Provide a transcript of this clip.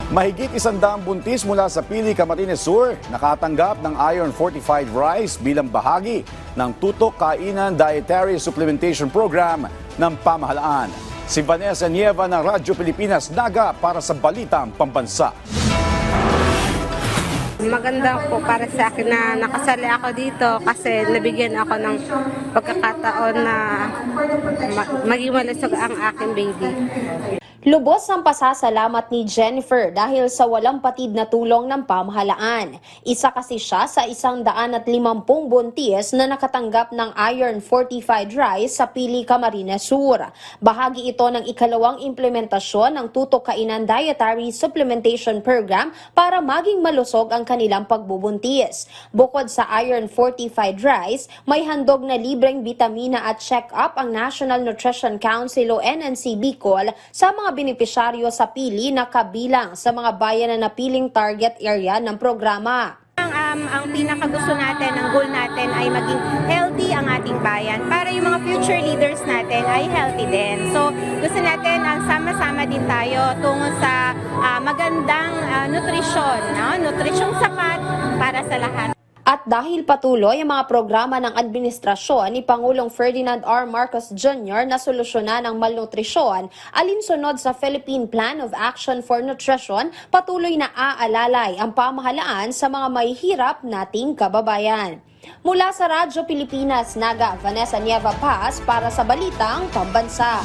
Mahigit 100 buntis mula sa Pili, Camarines Sur nakatanggap ng iron fortified rice bilang bahagi ng Tutok Kainan Dietary Supplementation Program ng pamahalaan. Si Vanessa Nieva ng Radyo Pilipinas Naga para sa Balitang Pambansa. Maganda po para sa akin na nakasali ako dito kasi nabigyan ako ng pagkakataon na maging malusog ang aking baby. Lubos ang pasasalamat ni Jennifer dahil sa walang patid na tulong ng pamahalaan. Isa kasi siya sa 150 buntis na nakatanggap ng iron fortified rice sa Pili, Camarines Sur. Bahagi ito ng ikalawang implementasyon ng Tutok Kainan Dietary Supplementation Program para maging malusog ang kanilang pagbubuntis. Bukod sa iron fortified rice, may handog na libreng bitamina at check-up ang National Nutrition Council o NNC Bicol sa mga benepisyaryo sa Pili na kabilang sa mga bayan na napiling target area ng programa. Ang pinakagusto natin, ang goal natin ay maging healthy ang ating bayan para yung mga future leaders natin ay healthy din. So gusto natin ang sama-sama din tayo tungo sa magandang nutrisyon, nutrisyong sapat para sa lahat. At dahil patuloy ang mga programa ng administrasyon ni Pangulong Ferdinand R. Marcos Jr. na solusyonan ang malnutrisyon, alinsunod sa Philippine Plan of Action for Nutrition, patuloy na aalalay ang pamahalaan sa mga mahihirap nating kababayan. Mula sa Radyo Pilipinas Naga, Vanessa Nieva Paz para sa Balitang Pambansa.